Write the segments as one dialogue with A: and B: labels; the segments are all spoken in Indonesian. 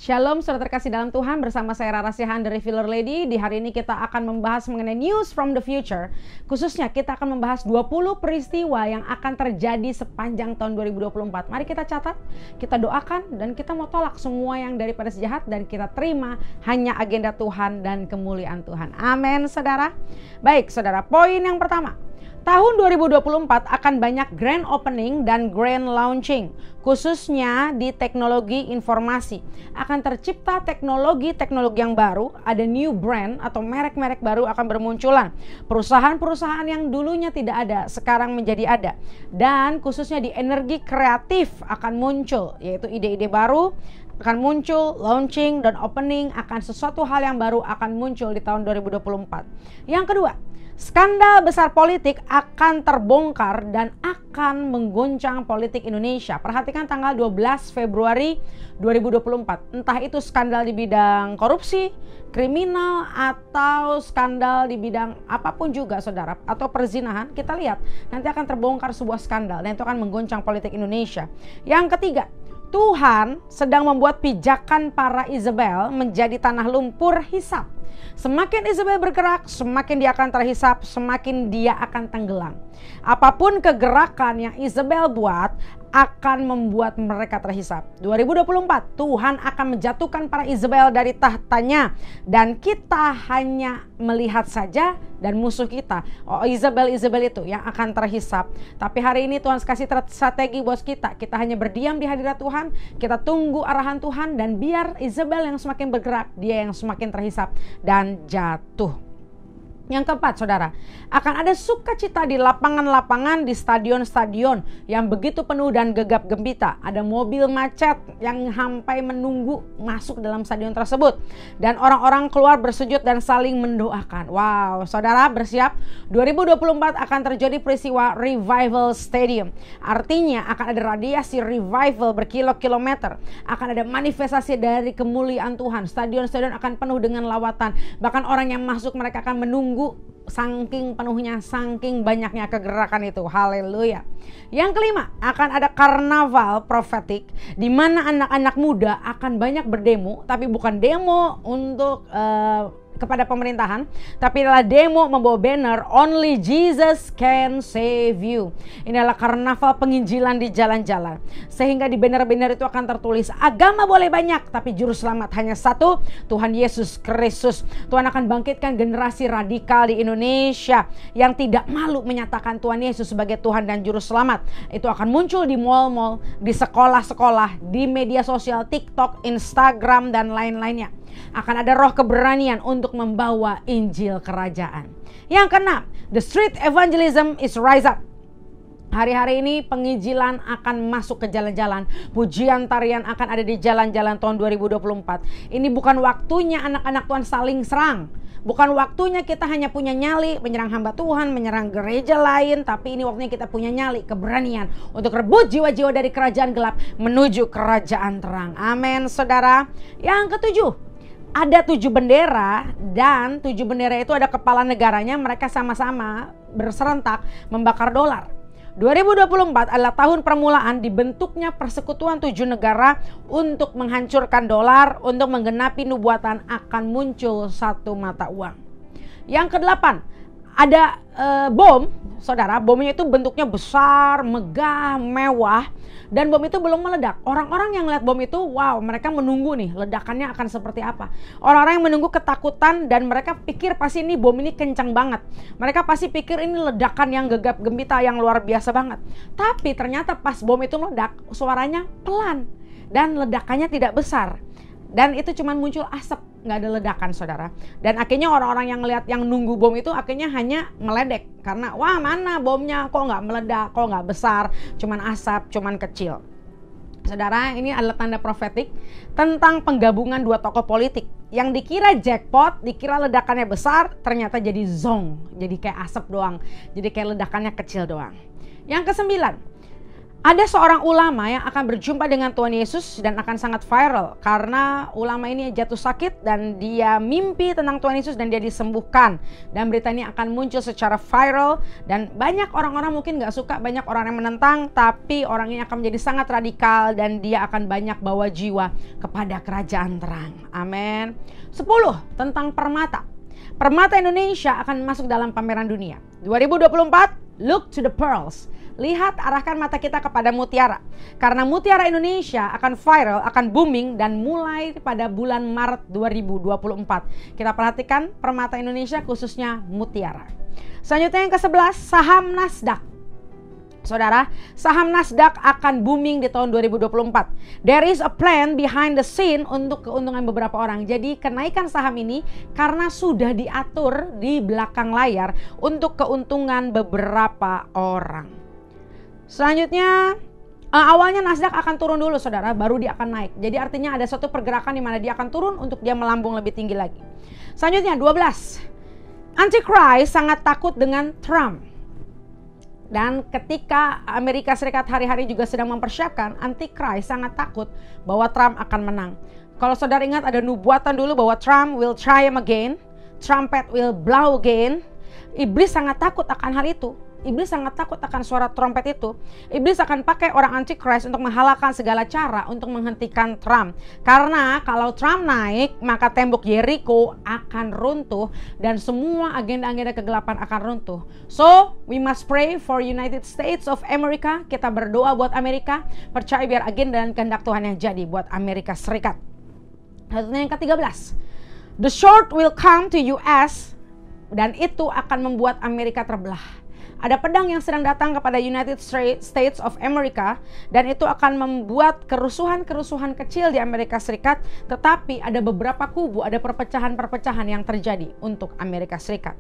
A: Shalom saudara terkasih dalam Tuhan, bersama saya Rara Sihan dari Filler Lady. Di hari ini kita akan membahas mengenai news from the future. Khususnya kita akan membahas 20 peristiwa yang akan terjadi sepanjang tahun 2024. Mari kita catat, kita doakan, dan kita mau tolak semua yang daripada sejahat, dan kita terima hanya agenda Tuhan dan kemuliaan Tuhan. Amin saudara. Baik saudara, poin yang pertama. Tahun 2024 akan banyak grand opening dan grand launching, khususnya di teknologi informasi. Akan tercipta teknologi-teknologi yang baru, ada new brand atau merek-merek baru akan bermunculan. Perusahaan-perusahaan yang dulunya tidak ada, sekarang menjadi ada. Dan khususnya di energi kreatif akan muncul, yaitu ide-ide baru akan muncul, launching dan opening, akan sesuatu hal yang baru akan muncul di tahun 2024. Yang kedua, skandal besar politik akan terbongkar dan akan mengguncang politik Indonesia. Perhatikan tanggal 12 Februari 2024. Entah itu skandal di bidang korupsi, kriminal, atau skandal di bidang apapun juga saudara, atau perzinahan, kita lihat nanti akan terbongkar sebuah skandal dan itu akan mengguncang politik Indonesia. Yang ketiga, Tuhan sedang membuat pijakan para Isabel menjadi tanah lumpur hisap. Semakin Isabel bergerak, semakin dia akan terhisap, semakin dia akan tenggelam. Apapun kegerakan yang Isabel buat akan membuat mereka terhisap. 2024 Tuhan akan menjatuhkan para Isabel dari tahtanya, dan kita hanya melihat saja dan musuh kita, Isabel itu yang akan terhisap. Tapi hari ini Tuhan kasih strategi buat kita. Kita hanya berdiam di hadirat Tuhan, kita tunggu arahan Tuhan, dan biar Isabel yang semakin bergerak, dia yang semakin terhisap dan jatuh. Yang keempat saudara, akan ada sukacita di lapangan-lapangan, di stadion-stadion yang begitu penuh dan gegap gempita. Ada mobil macet yang sampai menunggu masuk dalam stadion tersebut, dan orang-orang keluar bersujud dan saling mendoakan. Wow, saudara bersiap, 2024 akan terjadi peristiwa revival stadium. Artinya akan ada radiasi revival berkilo-kilometer, akan ada manifestasi dari kemuliaan Tuhan. Stadion-stadion akan penuh dengan lawatan, bahkan orang yang masuk mereka akan menunggu saking penuhnya, saking banyaknya kegerakan itu. Haleluya. Yang kelima, akan ada karnaval profetik di mana anak-anak muda akan banyak berdemo, tapi bukan demo untuk kepada pemerintahan, tapi adalah demo membawa banner Only Jesus Can Save You. Ini adalah karnaval penginjilan di jalan-jalan, sehingga di banner-banner itu akan tertulis agama boleh banyak, tapi juru selamat hanya satu, Tuhan Yesus Kristus. Tuhan akan bangkitkan generasi radikal di Indonesia yang tidak malu menyatakan Tuhan Yesus sebagai Tuhan dan juru selamat. Itu akan muncul di mall-mall, di sekolah-sekolah, di media sosial, TikTok, Instagram, dan lain-lainnya. Akan ada roh keberanian untuk membawa Injil kerajaan. Yang keenam, the street evangelism is rise up. Hari-hari ini penginjilan akan masuk ke jalan-jalan. Pujian tarian akan ada di jalan-jalan tahun 2024. Ini bukan waktunya anak-anak Tuhan saling serang. Bukan waktunya kita hanya punya nyali menyerang hamba Tuhan, menyerang gereja lain. Tapi ini waktunya kita punya nyali, keberanian untuk rebut jiwa-jiwa dari kerajaan gelap menuju kerajaan terang. Amin saudara. Yang ketujuh, ada 7 bendera, dan 7 bendera itu ada kepala negaranya. Mereka sama-sama berserentak membakar dolar. 2024 adalah tahun permulaan dibentuknya persekutuan 7 negara untuk menghancurkan dolar, untuk menggenapi nubuatan akan muncul satu mata uang. Yang kedelapan, ada bom, saudara. Bomnya itu bentuknya besar, megah, mewah, dan bom itu belum meledak. Orang-orang yang lihat bom itu, wow, mereka menunggu nih ledakannya akan seperti apa. Orang-orang yang menunggu ketakutan, dan mereka pikir pasti ini bom ini kencang banget. Mereka pasti pikir ini ledakan yang gegap gempita, yang luar biasa banget. Tapi ternyata pas bom itu meledak, suaranya pelan dan ledakannya tidak besar. Dan itu cuma muncul asap, nggak ada ledakan saudara. Dan akhirnya orang-orang yang lihat, yang nunggu bom itu akhirnya hanya meledek. Karena wah, mana bomnya, kok nggak meledak, kok nggak besar, cuman asap, cuman kecil. Saudara, ini adalah tanda profetik tentang penggabungan 2 tokoh politik. Yang dikira jackpot, dikira ledakannya besar, ternyata jadi zong. Jadi kayak asap doang, jadi kayak ledakannya kecil doang. Yang kesembilan, Ada seorang ulama yang akan berjumpa dengan Tuhan Yesus dan akan sangat viral karena ulama ini jatuh sakit dan dia mimpi tentang Tuhan Yesus dan dia disembuhkan. Dan berita ini akan muncul secara viral dan banyak orang-orang mungkin gak suka, banyak orang yang menentang, tapi orang ini akan menjadi sangat radikal dan dia akan banyak bawa jiwa kepada kerajaan terang. Amin. 10. Tentang permata. Permata Indonesia akan masuk dalam pameran dunia 2024. Look to the pearls. Lihat, arahkan mata kita kepada mutiara. Karena mutiara Indonesia akan viral, akan booming dan mulai pada bulan Maret 2024. Kita perhatikan permata Indonesia khususnya mutiara. Selanjutnya yang ke-11, saham Nasdaq. Saudara, saham Nasdaq akan booming di tahun 2024. There is a plan behind the scene untuk keuntungan beberapa orang. Jadi kenaikan saham ini karena sudah diatur di belakang layar untuk keuntungan beberapa orang. Selanjutnya, awalnya Nasdaq akan turun dulu saudara, baru dia akan naik. Jadi artinya ada suatu pergerakan di mana dia akan turun untuk dia melambung lebih tinggi lagi. Selanjutnya 12. Antichrist sangat takut dengan Trump. Dan ketika Amerika Serikat hari-hari juga sedang mempersiapkan, Antichrist sangat takut bahwa Trump akan menang. Kalau saudara ingat ada nubuatan dulu bahwa Trump will triumph again, trumpet will blow again. Iblis sangat takut akan hal itu. Iblis sangat takut akan suara trompet itu. Iblis akan pakai orang Antichrist untuk menghalalkan segala cara untuk menghentikan Trump. Karena kalau Trump naik, maka tembok Jericho akan runtuh dan semua agenda-agenda kegelapan akan runtuh. So, we must pray for United States of America. Kita berdoa buat Amerika. Percaya biar agenda dan kehendak Tuhan yang jadi buat Amerika Serikat. Yang ke-13. The short will come to US dan itu akan membuat Amerika terbelah. Ada pedang yang sedang datang kepada United States of America dan itu akan membuat kerusuhan-kerusuhan kecil di Amerika Serikat, tetapi ada beberapa kubu, ada perpecahan-perpecahan yang terjadi untuk Amerika Serikat.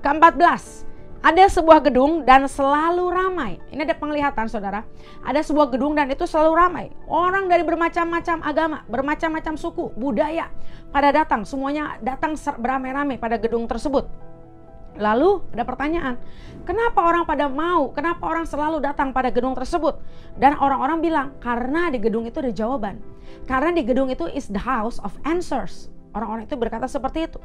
A: Ke-14, ada sebuah gedung dan selalu ramai. Ini ada penglihatan saudara. Ada sebuah gedung dan itu selalu ramai. Orang dari bermacam-macam agama, bermacam-macam suku, budaya pada datang. Semuanya datang beramai-ramai pada gedung tersebut. Lalu ada pertanyaan, kenapa orang pada mau, kenapa orang selalu datang pada gedung tersebut? Dan orang-orang bilang, karena di gedung itu ada jawaban. Karena di gedung itu is the house of answers. Orang-orang itu berkata seperti itu.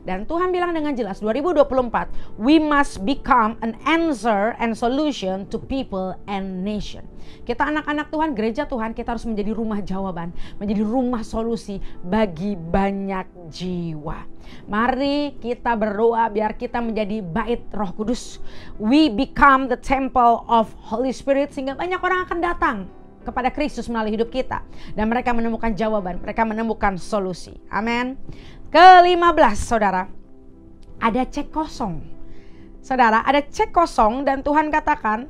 A: Dan Tuhan bilang dengan jelas, 2024, we must become an answer and solution to people and nation. Kita anak-anak Tuhan, gereja Tuhan, kita harus menjadi rumah jawaban, menjadi rumah solusi bagi banyak jiwa. Mari kita berdoa biar kita menjadi bait Roh Kudus. We become the temple of Holy Spirit sehingga banyak orang akan datang kepada Kristus melalui hidup kita. Dan mereka menemukan jawaban, mereka menemukan solusi. Amin. Ke-15 saudara, ada cek kosong. Saudara, ada cek kosong dan Tuhan katakan,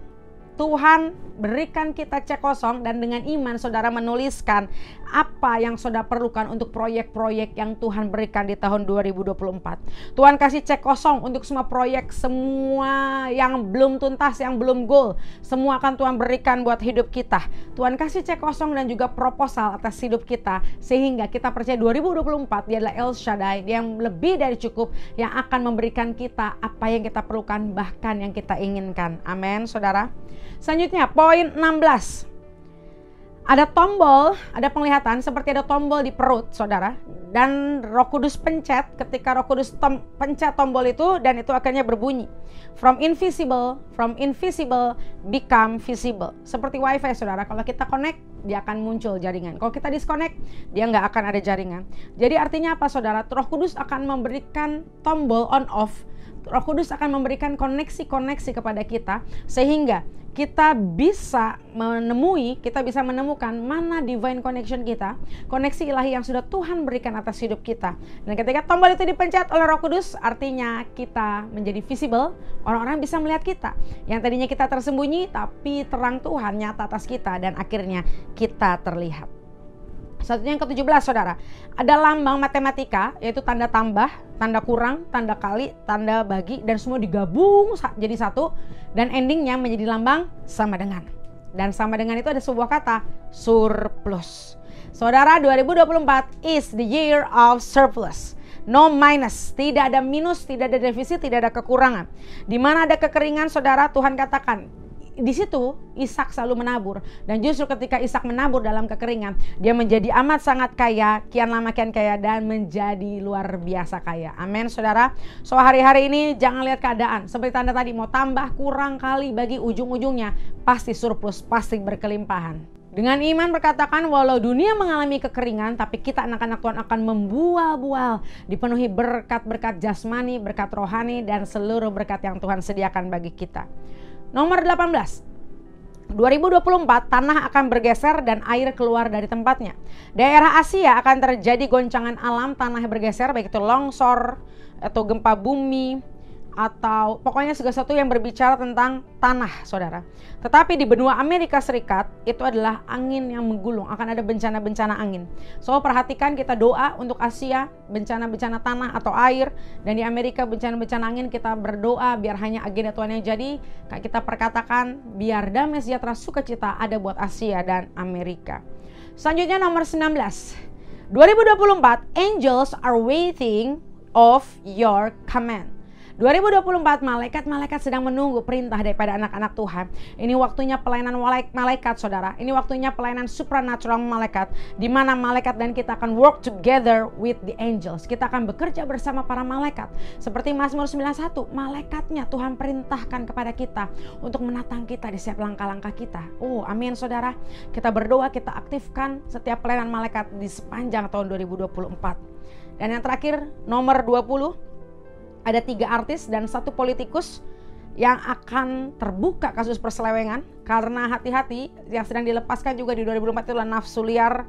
A: Tuhan berikan kita cek kosong dan dengan iman saudara menuliskan apa yang saudara perlukan untuk proyek-proyek yang Tuhan berikan di tahun 2024. Tuhan kasih cek kosong untuk semua proyek, semua yang belum tuntas, yang belum goal, semua akan Tuhan berikan buat hidup kita. Tuhan kasih cek kosong dan juga proposal atas hidup kita sehingga kita percaya 2024 dia adalah El Shaddai, dia yang lebih dari cukup, yang akan memberikan kita apa yang kita perlukan bahkan yang kita inginkan. Amin saudara. Selanjutnya poin 16. Ada tombol, ada penglihatan seperti ada tombol di perut saudara. Dan Roh Kudus pencet, ketika Roh Kudus pencet tombol itu dan itu akhirnya berbunyi. From invisible become visible. Seperti wifi saudara, kalau kita connect dia akan muncul jaringan. Kalau kita disconnect dia nggak akan ada jaringan. Jadi artinya apa saudara? Roh Kudus akan memberikan tombol on off. Roh Kudus akan memberikan koneksi-koneksi kepada kita sehingga kita bisa menemukan mana divine connection kita, koneksi ilahi yang sudah Tuhan berikan atas hidup kita. Dan ketika tombol itu dipencet oleh Roh Kudus, artinya kita menjadi visible, orang-orang bisa melihat kita. Yang tadinya kita tersembunyi, tapi terang Tuhan nyata atas kita dan akhirnya kita terlihat. Satunya yang ke-17 saudara, ada lambang matematika yaitu tanda tambah, tanda kurang, tanda kali, tanda bagi dan semua digabung jadi satu dan endingnya menjadi lambang sama dengan. Dan sama dengan itu ada sebuah kata surplus. Saudara, 2024 is the year of surplus. No minus, tidak ada minus, tidak ada defisit, tidak ada kekurangan. Di mana ada kekeringan saudara, Tuhan katakan di situ Ishak selalu menabur, dan justru ketika Ishak menabur dalam kekeringan, dia menjadi amat sangat kaya, kian lama kian kaya, dan menjadi luar biasa kaya. Amin saudara. So hari-hari ini jangan lihat keadaan seperti tanda tadi, mau tambah kurang kali bagi ujung-ujungnya pasti surplus, pasti berkelimpahan. Dengan iman berkatakan, walau dunia mengalami kekeringan, tapi kita anak-anak Tuhan akan membual-bual, dipenuhi berkat-berkat jasmani, berkat rohani, dan seluruh berkat yang Tuhan sediakan bagi kita. Nomor 18. 2024 tanah akan bergeser dan air keluar dari tempatnya. Daerah Asia akan terjadi goncangan alam, tanah bergeser, baik itu longsor atau gempa bumi, atau pokoknya segala sesuatu yang berbicara tentang tanah, saudara. Tetapi di benua Amerika Serikat itu adalah angin yang menggulung, akan ada bencana-bencana angin. So perhatikan, kita doa untuk Asia, bencana-bencana tanah atau air, dan di Amerika bencana-bencana angin. Kita berdoa biar hanya agenda Tuhan yang jadi. Kita perkatakan biar damai sejahtera sukacita ada buat Asia dan Amerika. Selanjutnya nomor 19. 2024 angels are waiting of your command. 2024 malaikat-malaikat sedang menunggu perintah daripada anak-anak Tuhan. Ini waktunya pelayanan malaikat, saudara. Ini waktunya pelayanan supernatural malaikat, di mana malaikat dan kita akan work together with the angels. Kita akan bekerja bersama para malaikat. Seperti Mazmur 91, malaikatnya Tuhan perintahkan kepada kita untuk menatang kita di setiap langkah-langkah kita. Oh, amin saudara. Kita berdoa, kita aktifkan setiap pelayanan malaikat di sepanjang tahun 2024. Dan yang terakhir, nomor 20. Ada 3 artis dan 1 politikus yang akan terbuka kasus perselewengan, karena hati-hati yang sedang dilepaskan juga di 2024 itulah nafsu liar,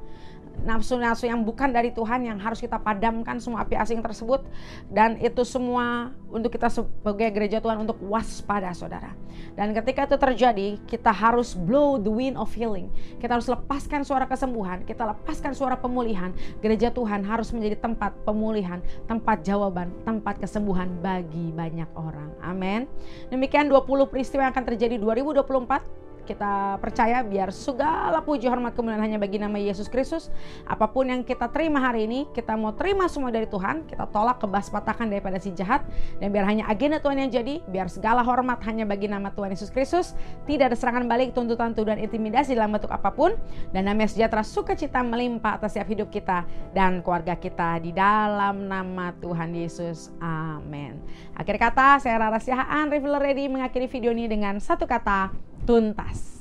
A: nafsu-nafsu yang bukan dari Tuhan, yang harus kita padamkan semua api asing tersebut. Dan itu semua untuk kita sebagai gereja Tuhan untuk waspada, saudara. Dan ketika itu terjadi, kita harus blow the wind of healing. Kita harus lepaskan suara kesembuhan, kita lepaskan suara pemulihan. Gereja Tuhan harus menjadi tempat pemulihan, tempat jawaban, tempat kesembuhan bagi banyak orang. Amin. Demikian 20 peristiwa yang akan terjadi 2024. Kita percaya biar segala puji hormat kemuliaan hanya bagi nama Yesus Kristus. Apapun yang kita terima hari ini, kita mau terima semua dari Tuhan. Kita tolak kebas patakan daripada si jahat, dan biar hanya agenda Tuhan yang jadi. Biar segala hormat hanya bagi nama Tuhan Yesus Kristus. Tidak ada serangan balik, tuntutan, tuduhan, intimidasi dalam bentuk apapun. Dan damai sejahtera sukacita melimpah atas setiap hidup kita dan keluarga kita di dalam nama Tuhan Yesus. Amin. Akhir kata, saya Rara Siahaan, Revealer Ready, mengakhiri video ini dengan satu kata: tuntas.